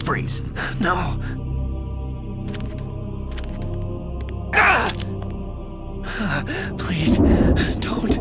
Freeze. No. Ah! Please, don't.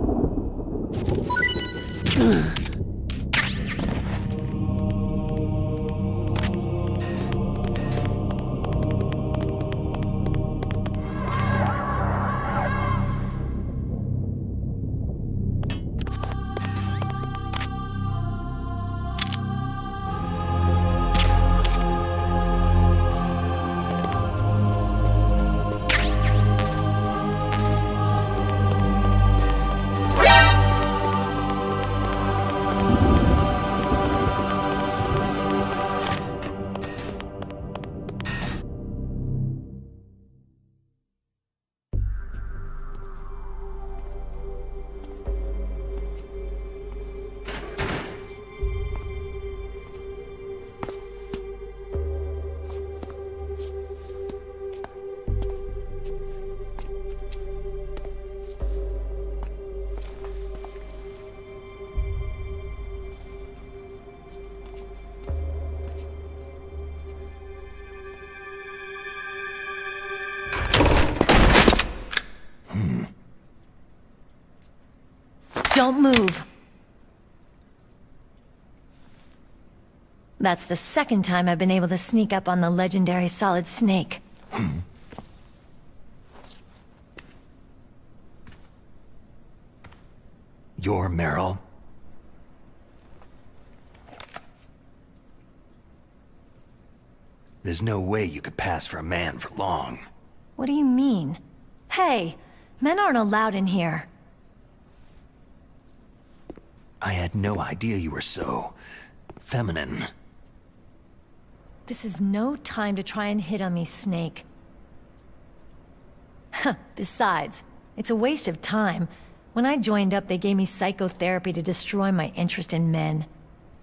Don't move. That's the second time I've been able to sneak up on the legendary Solid Snake. You're Meryl? There's no way you could pass for a man for long. What do you mean? Hey, men aren't allowed in here. I had no idea you were so... feminine. This is no time to try and hit on me, Snake. Besides, it's a waste of time. When I joined up, they gave me psychotherapy to destroy my interest in men.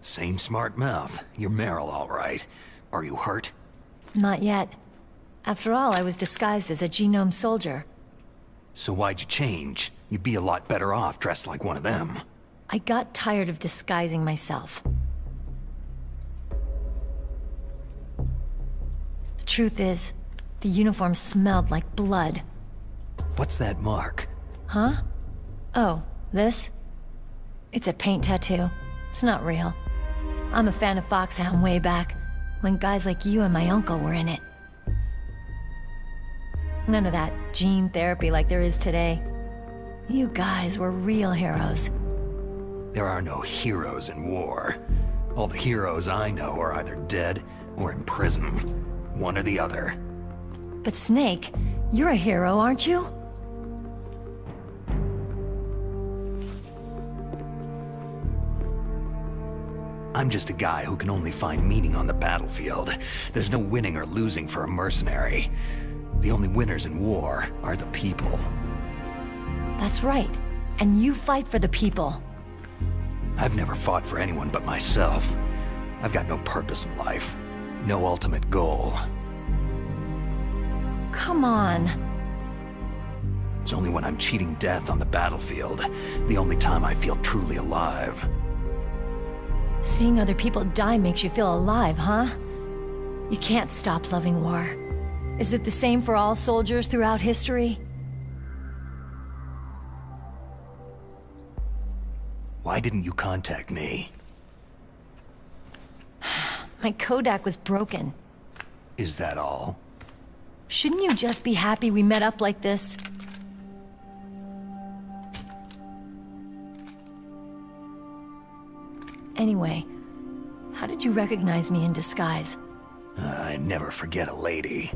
Same smart mouth. You're Meryl, all right. Are you hurt? Not yet. After all, I was disguised as a genome soldier. So why'd you change? You'd be a lot better off dressed like one of them. I got tired of disguising myself. The truth is, the uniform smelled like blood. What's that mark? Huh? Oh, this? It's a paint tattoo. It's not real. I'm a fan of Foxhound way back, when guys like you and my uncle were in it. None of that gene therapy like there is today. You guys were real heroes. There are no heroes in war. All the heroes I know are either dead or in prison. One or the other. But Snake, you're a hero, aren't you? I'm just a guy who can only find meaning on the battlefield. There's no winning or losing for a mercenary. The only winners in war are the people. That's right. And you fight for the people. I've never fought for anyone but myself. I've got no purpose in life. No ultimate goal. Come on. It's only when I'm cheating death on the battlefield, the only time I feel truly alive. Seeing other people die makes you feel alive, huh? You can't stop loving war. Is it the same for all soldiers throughout history? Why didn't you contact me? My Kodak was broken. Is that all? Shouldn't you just be happy we met up like this? Anyway, how did you recognize me in disguise? I never forget a lady.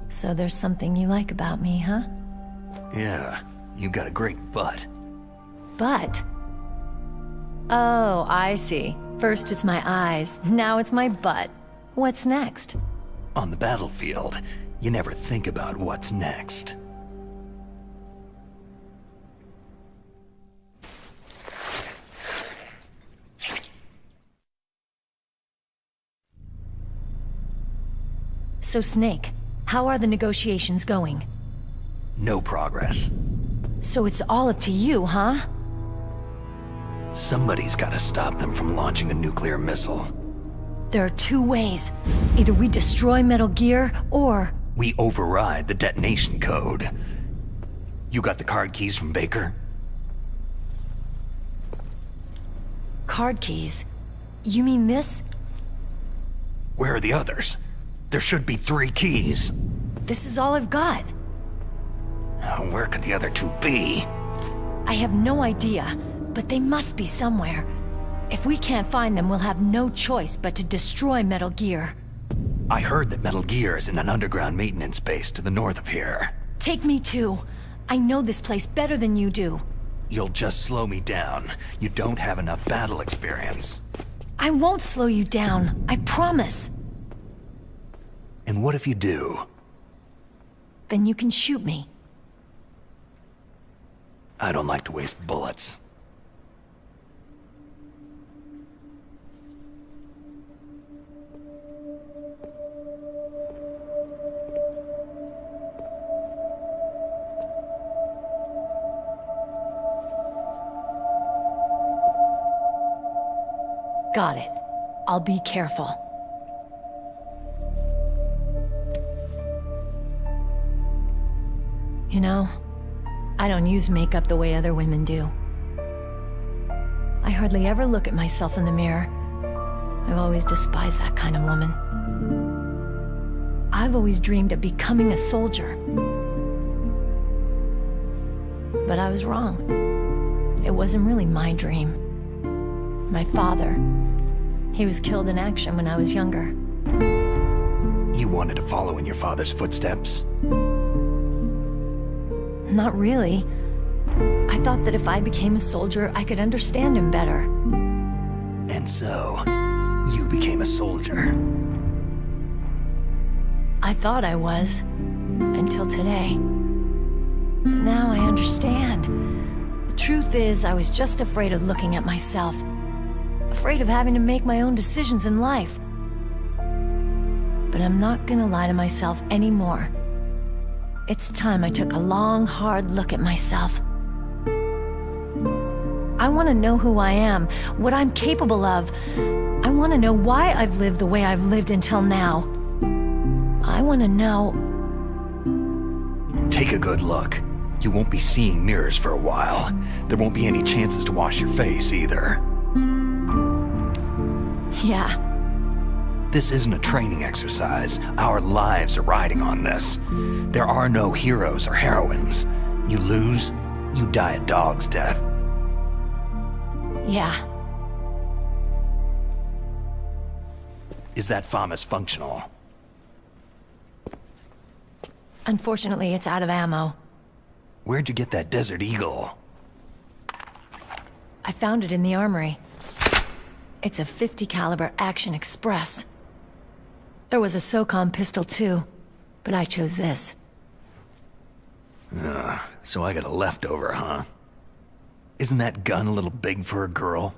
So there's something you like about me, huh? Yeah, you got a great butt. Butt? Oh, I see. First it's my eyes, now it's my butt. What's next? On the battlefield, you never think about what's next. So Snake, how are the negotiations going? No progress. So it's all up to you, huh? Somebody's gotta stop them from launching a nuclear missile. There are two ways. Either we destroy Metal Gear, or... We override the detonation code. You got the card keys from Baker? Card keys? You mean this? Where are the others? There should be 3 keys. This is all I've got. Where could the other 2 be? I have no idea, but they must be somewhere. If we can't find them, we'll have no choice but to destroy Metal Gear. I heard that Metal Gear is in an underground maintenance base to the north of here. Take me too. I know this place better than you do. You'll just slow me down. You don't have enough battle experience. I won't slow you down, I promise. And what if you do? Then you can shoot me. I don't like to waste bullets. Got it. I'll be careful. You know, I don't use makeup the way other women do. I hardly ever look at myself in the mirror. I've always despised that kind of woman. I've always dreamed of becoming a soldier. But I was wrong. It wasn't really my dream. My father, he was killed in action when I was younger. You wanted to follow in your father's footsteps? Not really. I thought that if I became a soldier, I could understand him better. And so, you became a soldier. I thought I was, until today. But now I understand. The truth is, I was just afraid of looking at myself. Afraid of having to make my own decisions in life. But I'm not gonna lie to myself anymore. It's time I took a long, hard look at myself. I want to know who I am, what I'm capable of. I want to know why I've lived the way I've lived until now. I want to know... Take a good look. You won't be seeing mirrors for a while. There won't be any chances to wash your face either. Yeah. This isn't a training exercise. Our lives are riding on this. There are no heroes or heroines. You lose, you die a dog's death. Yeah. Is that FAMAS functional? Unfortunately, it's out of ammo. Where'd you get that Desert Eagle? I found it in the armory. It's a .50 caliber Action Express. There was a SOCOM pistol too, but I chose this. So I got a leftover, huh? Isn't that gun a little big for a girl?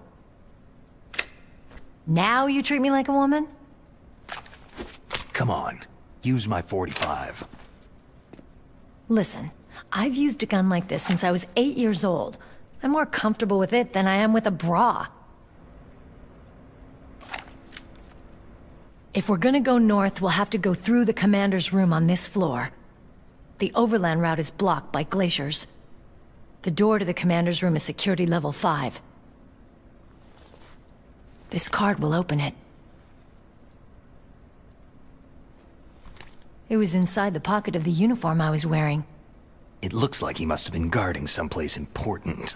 Now you treat me like a woman? Come on, use my .45. Listen, I've used a gun like this since I was 8 years old. I'm more comfortable with it than I am with a bra. If we're gonna go north, we'll have to go through the commander's room on this floor. The overland route is blocked by glaciers. The door to the commander's room is security level 5. This card will open it. It was inside the pocket of the uniform I was wearing. It looks like he must have been guarding someplace important.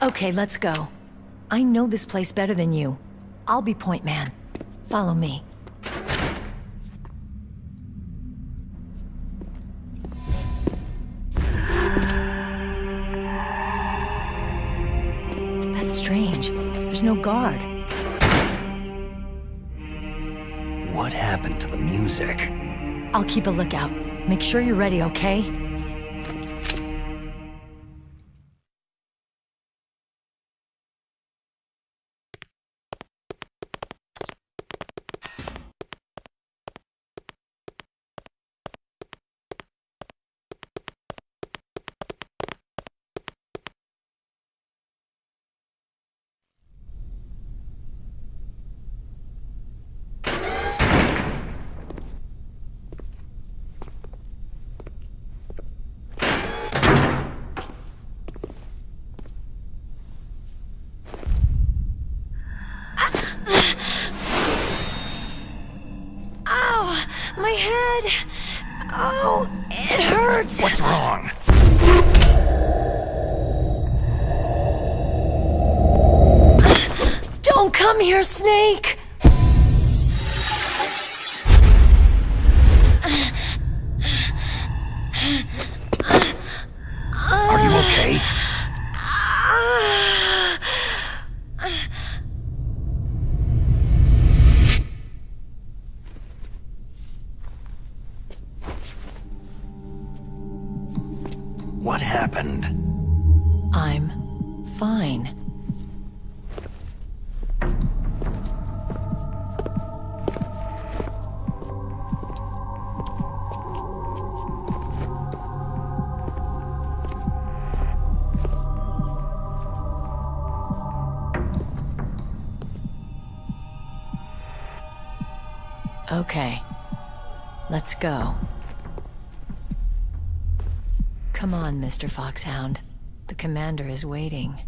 Okay, let's go. I know this place better than you. I'll be point man. Follow me. That's strange. There's no guard. What happened to the music? I'll keep a lookout. Make sure you're ready, okay? Oh, it hurts! What's wrong? Don't come here, Snake! Are you okay? What happened? I'm fine. Okay, let's go. Come on, Mr. Foxhound. The commander is waiting.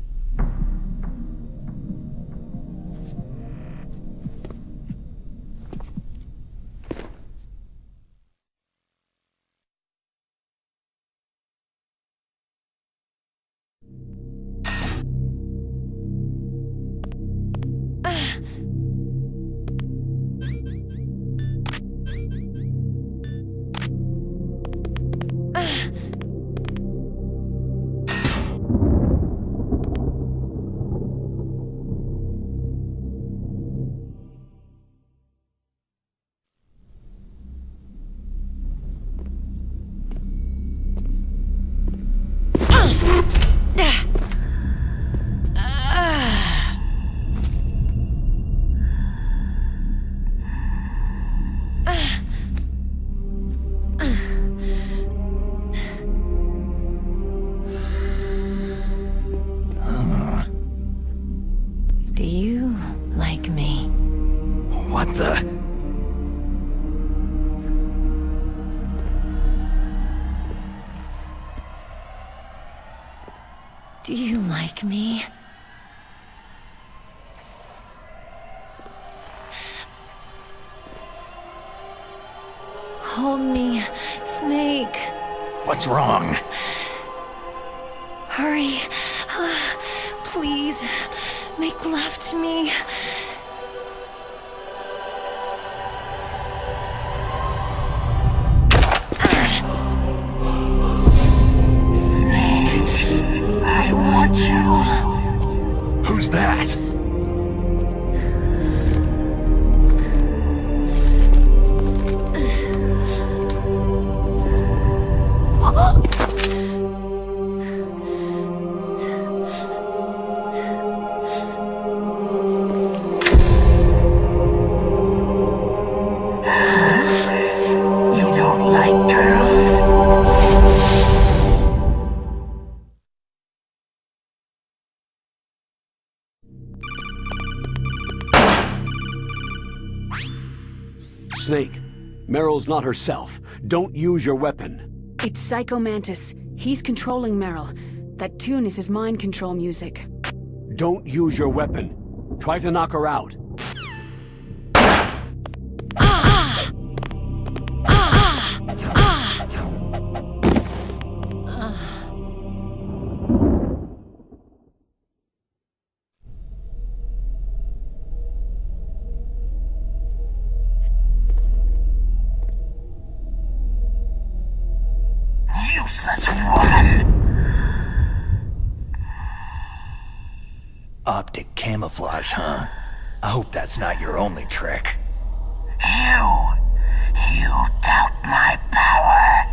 Do you like me? What the? Do you like me? Hold me, Snake. What's wrong? Hurry. Please, make love to me. Snake, I want you. Who's that? Snake, Meryl's not herself. Don't use your weapon. It's Psycho Mantis. He's controlling Meryl. That tune is his mind control music. Don't use your weapon. Try to knock her out. Useless woman! Optic camouflage, huh? I hope that's not your only trick. You doubt my power.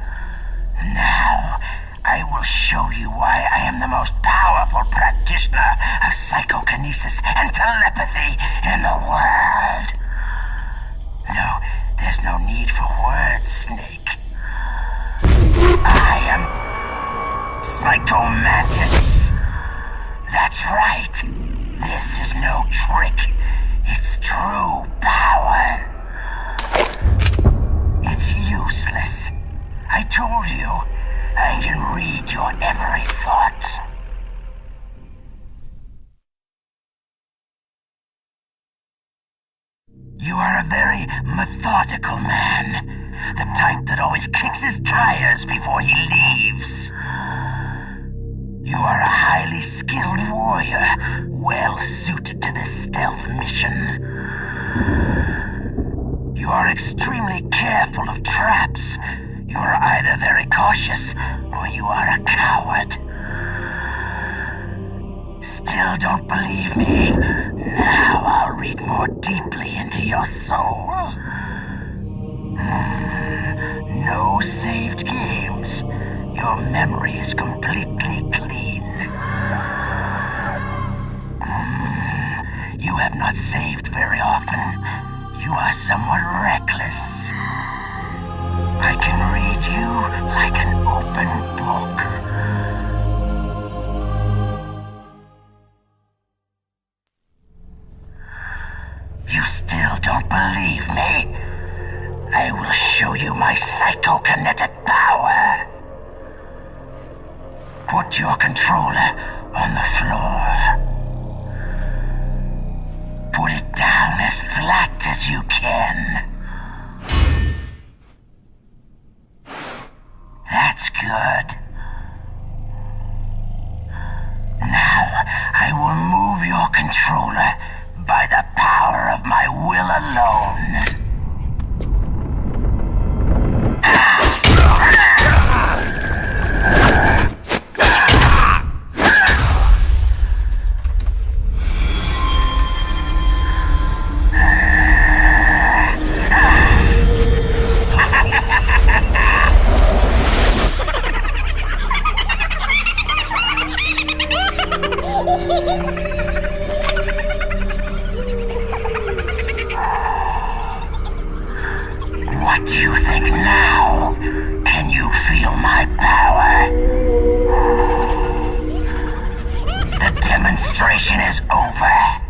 Now, I will show you why I am the most powerful practitioner of psychokinesis and telepathy in the world. No, there's no need for words, Snake. I am Psycho Mantis. That's right. This is no trick. It's true power. It's useless. I told you, I can read your every thought. You are a very methodical man. The type that always kicks his tires before he leaves. You are a highly skilled warrior, well suited to this stealth mission. You are extremely careful of traps. You are either very cautious, or you are a coward. Still don't believe me? Now I'll read more deeply into your soul. No saved games. Your memory is completely clean. You have not saved very often. You are somewhat reckless. I can read you like an open book. You still don't believe me? I will show you my psychokinetic power. Put your controller on the floor. Put it down as flat as you can. That's good. Now, I will move your controller by the power of my will alone. What do you think now? Can you feel my power? The demonstration is over.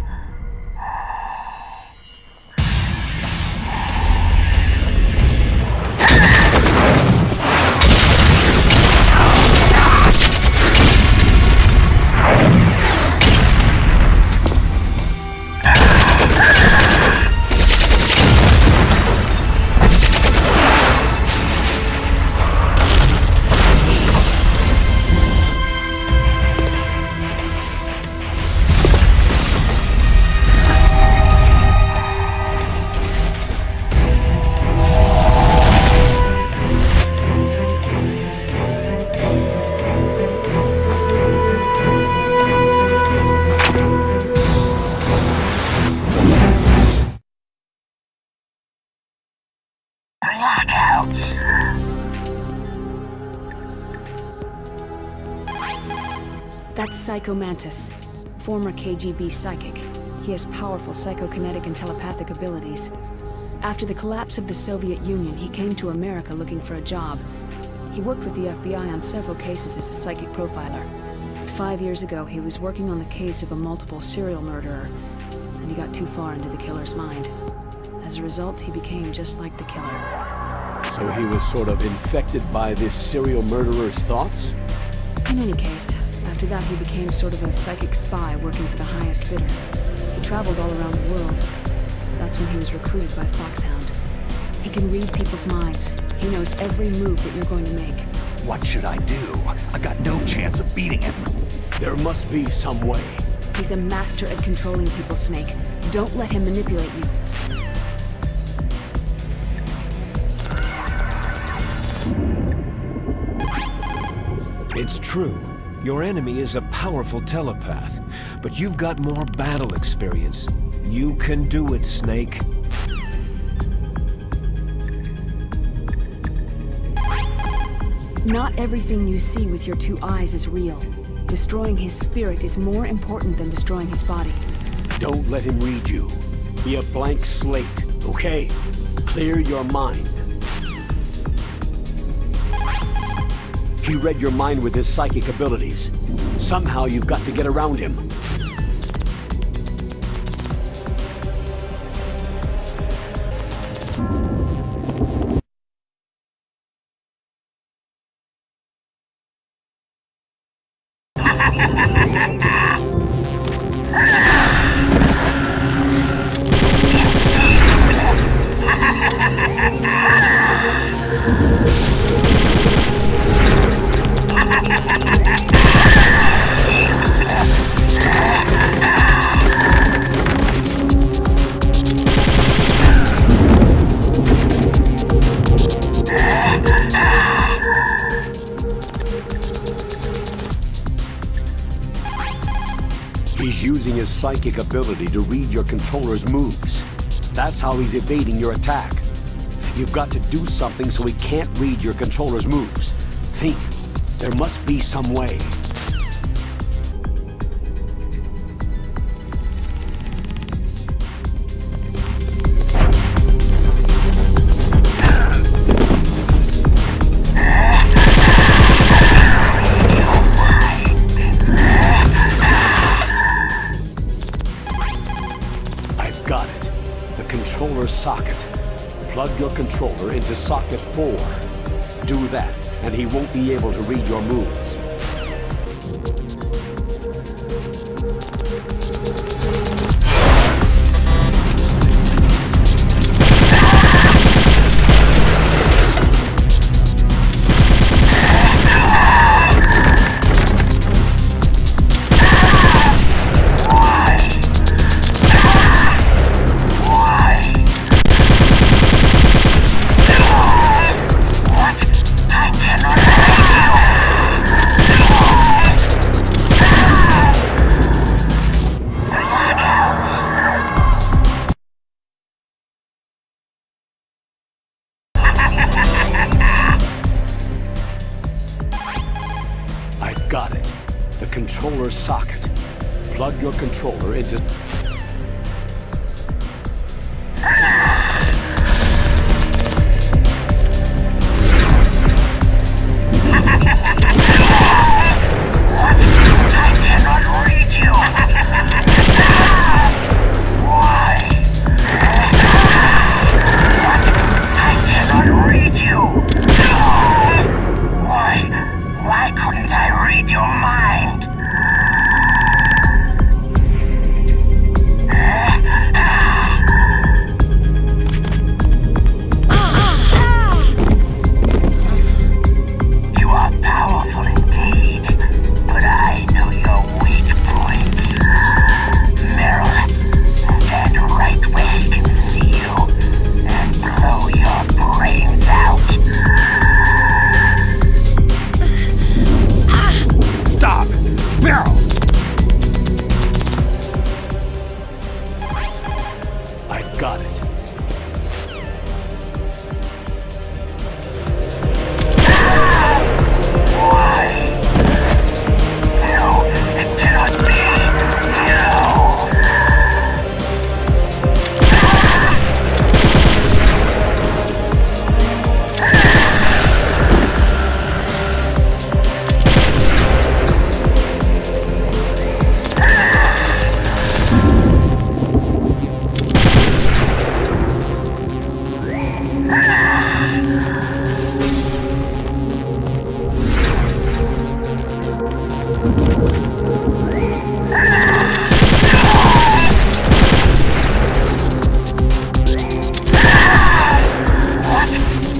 Blackout. That's Psycho Mantis, former KGB psychic. He has powerful psychokinetic and telepathic abilities. After the collapse of the Soviet Union, he came to America looking for a job. He worked with the FBI on several cases as a psychic profiler. 5 years ago, he was working on the case of a multiple serial murderer, and he got too far into the killer's mind. As a result, he became just like the killer. So he was sort of infected by this serial murderer's thoughts? In any case, after that he became sort of a psychic spy working for the highest bidder. He traveled all around the world. That's when he was recruited by Foxhound. He can read people's minds. He knows every move that you're going to make. What should I do? I got no chance of beating him. There must be some way. He's a master at controlling people, Snake. Don't let him manipulate you. It's true. Your enemy is a powerful telepath, but you've got more battle experience. You can do it, Snake. Not everything you see with your 2 eyes is real. Destroying his spirit is more important than destroying his body. Don't let him read you. Be a blank slate, okay? Clear your mind. He read your mind with his psychic abilities. Somehow you've got to get around him. He's using his psychic ability to read your controller's moves. That's how he's evading your attack. You've got to do something so he can't read your controller's moves. Think. There must be some way. I've got it. The controller socket. Plug your controller into socket 4. Do that, and he won't be able to read your moves. I've got it. The controller socket. Plug your controller into... Why couldn't I read your mind? You are powerful indeed, but I know your weak points. Meryl, stand right where he can see you and blow your brains out. Stop! Meryl! I've got it. Why? No, it cannot be. No.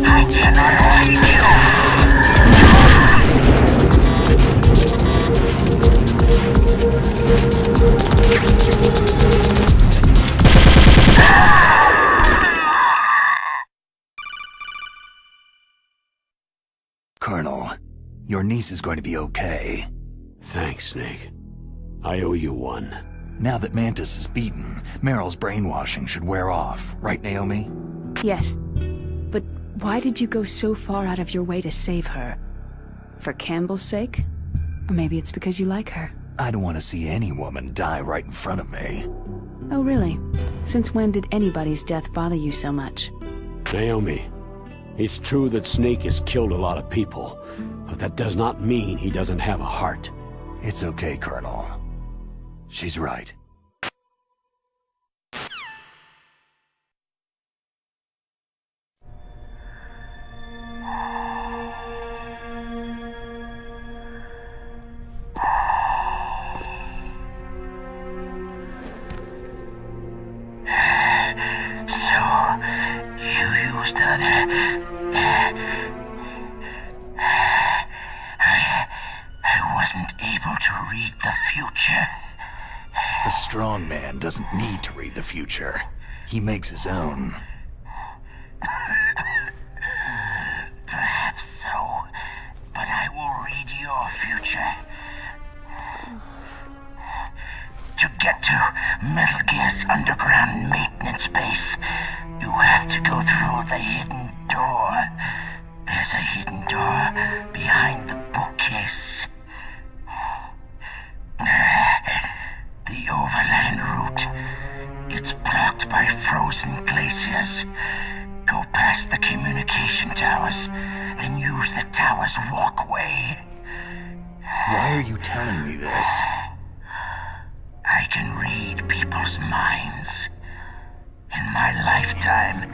I cannot read you. Colonel, your niece is going to be okay. Thanks, Snake. I owe you one. Now that Mantis is beaten, Meryl's brainwashing should wear off, right, Naomi? Yes. But why did you go so far out of your way to save her? For Campbell's sake? Or maybe it's because you like her? I don't want to see any woman die right in front of me. Oh, really? Since when did anybody's death bother you so much? Naomi, it's true that Snake has killed a lot of people, but that does not mean he doesn't have a heart. It's okay, Colonel. She's right. So, you used her wasn't able to read the future. The strong man doesn't need to read the future. He makes his own. Perhaps so, but I will read your future. To get to Metal Gear's underground maintenance base, you have to go through the hidden door. There's a hidden door behind the bookcase. The overland route. It's blocked by frozen glaciers. Go past the communication towers, then use the tower's walkway. Why are you telling me this? I can read people's minds. In my lifetime,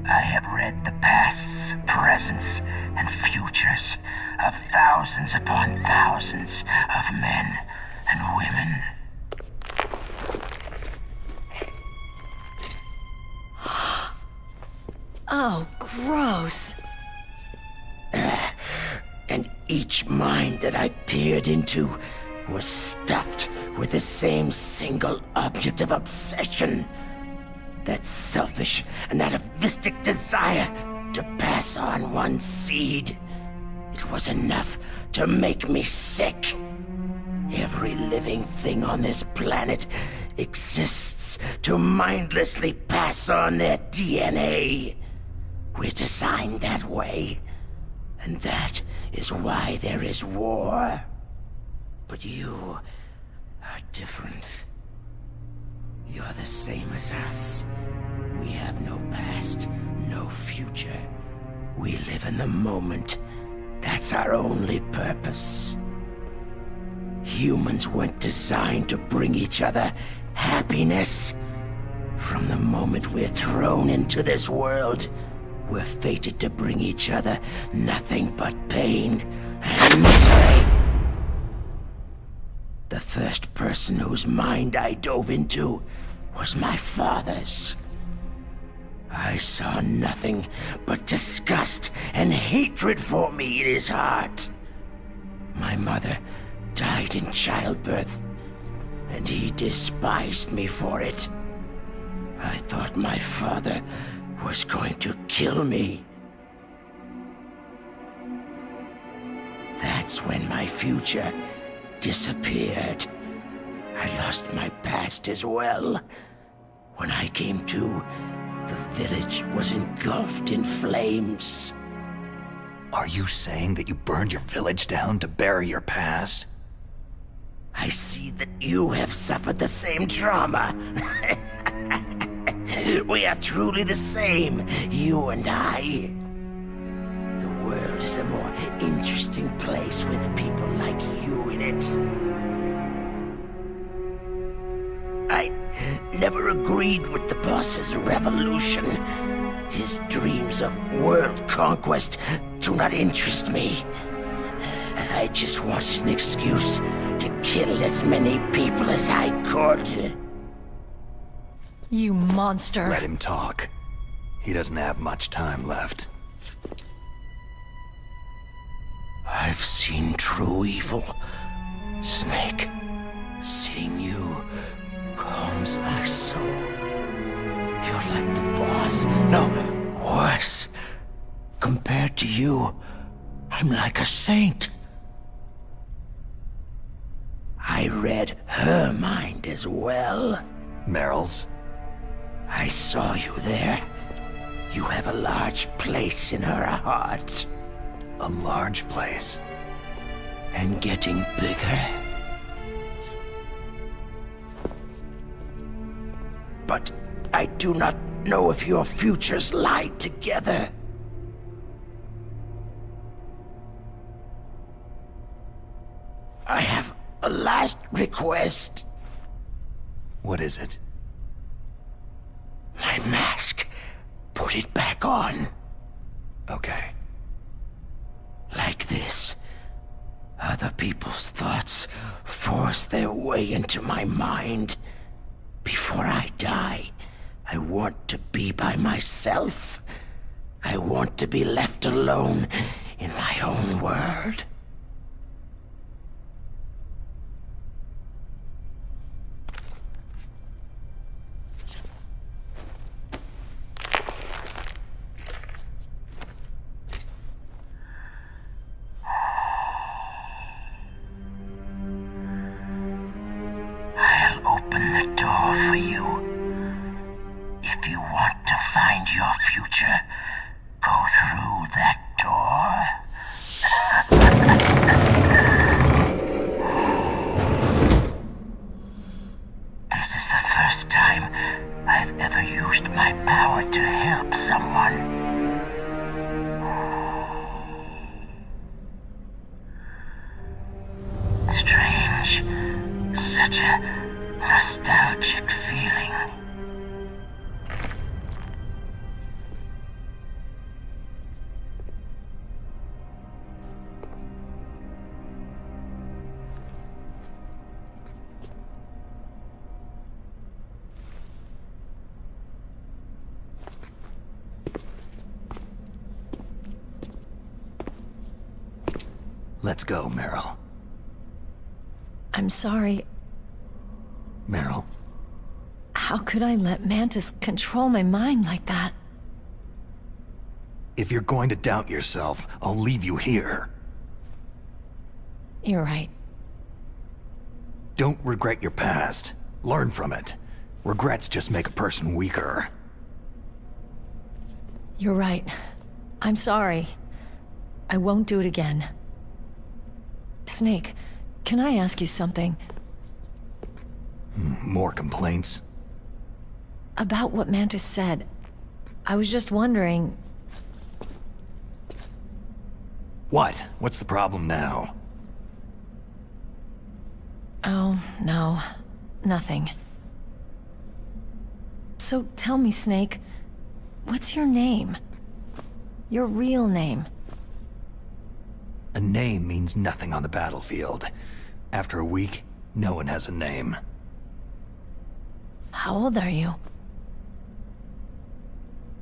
I have read the pasts, presents, and futures of thousands upon thousands of men and women. Oh, gross. And each mind that I peered into was stuffed with the same single object of obsession. That selfish and atavistic desire to pass on one seed. It was enough to make me sick. Every living thing on this planet exists to mindlessly pass on their DNA. We're designed that way, and that is why there is war. But you are different. You're the same as us. We have no past, no future. We live in the moment. That's our only purpose. Humans weren't designed to bring each other happiness. From the moment we're thrown into this world, we're fated to bring each other nothing but pain and misery. The first person whose mind I dove into was my father's. I saw nothing but disgust and hatred for me in his heart. My mother died in childbirth, and he despised me for it. I thought my father was going to kill me. That's when my future disappeared. I lost my past as well. When I came to, the village was engulfed in flames. Are you saying that you burned your village down to bury your past? I see that you have suffered the same trauma. We are truly the same, you and I. The world is a more interesting place with people like you in it. I never agreed with the boss's revolution. His dreams of world conquest do not interest me. I just wanted an excuse to kill as many people as I could. You monster. Let him talk. He doesn't have much time left. I've seen true evil, Snake. Seeing you calms my soul. You're like the boss. No, worse. Compared to you, I'm like a saint. I read her mind as well. Meryl's? I saw you there. You have a large place in her heart. A large place? And getting bigger. But I do not know if your futures lie together. I have a last request. What is it? My mask. Put it back on. Okay. Like this. Other people's thoughts force their way into my mind. Before I die, I want to be by myself. I want to be left alone in my own world. nostalgic feeling. Let's go, Meryl. I'm sorry. Meryl, How could I let Mantis control my mind like that? if you're going to doubt yourself, I'll leave you here. You're right. Don't regret your past. Learn from it. Regrets just make a person weaker. You're right. I'm sorry. I won't do it again. Snake, can I ask you something? More complaints? About what Mantis said. I was just wondering... What? What's the problem now? Oh, no. Nothing. So tell me, Snake, what's your name? Your real name? A name means nothing on the battlefield. After a week, no one has a name. How old are you?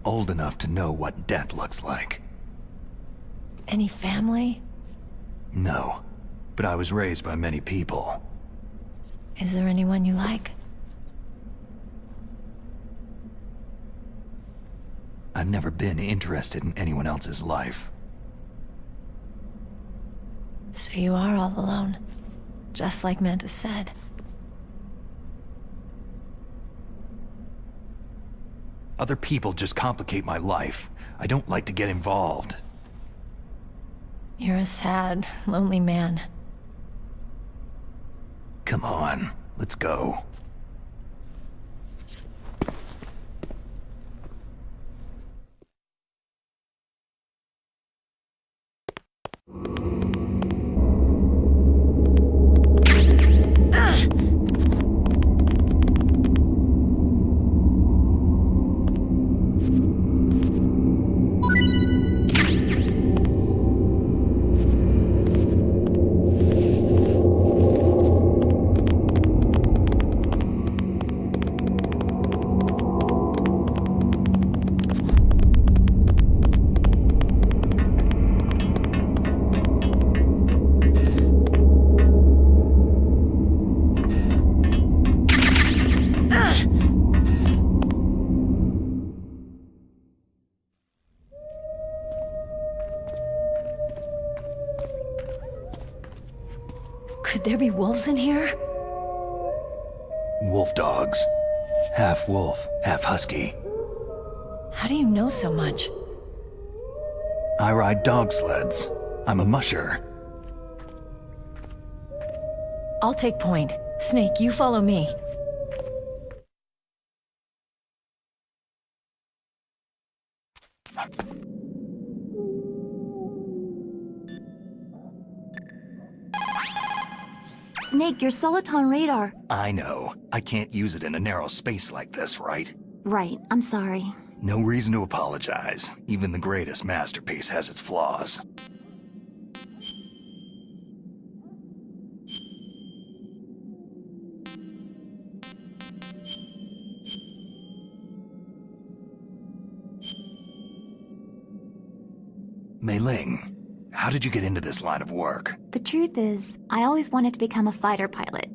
Old enough to know what death looks like. Any family? No, but I was raised by many people. Is there anyone you like? I've never been interested in anyone else's life. So you are all alone, just like Mantis said. Other people just complicate my life. I don't like to get involved. You're a sad, lonely man. Come on, let's go. Could there be wolves in here? Wolf dogs. Half wolf, half husky. How do you know so much? I ride dog sleds. I'm a musher. I'll take point. Snake, you follow me. Snake, your Soliton radar. I know. I can't use it in a narrow space like this, right? Right, I'm sorry. No reason to apologize. Even the greatest masterpiece has its flaws. Mei Ling, how did you get into this line of work? The truth is, I always wanted to become a fighter pilot.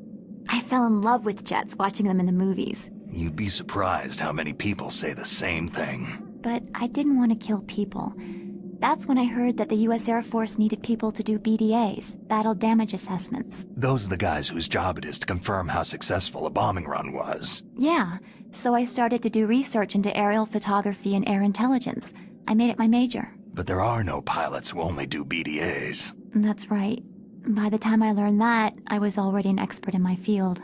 I fell in love with jets watching them in the movies. You'd be surprised how many people say the same thing. But I didn't want to kill people. That's when I heard that the US Air Force needed people to do BDAs, battle damage assessments. Those are the guys whose job it is to confirm how successful a bombing run was. Yeah, so I started to do research into aerial photography and air intelligence. I made it my major. But there are no pilots who only do BDAs. That's right. By the time I learned that, I was already an expert in my field.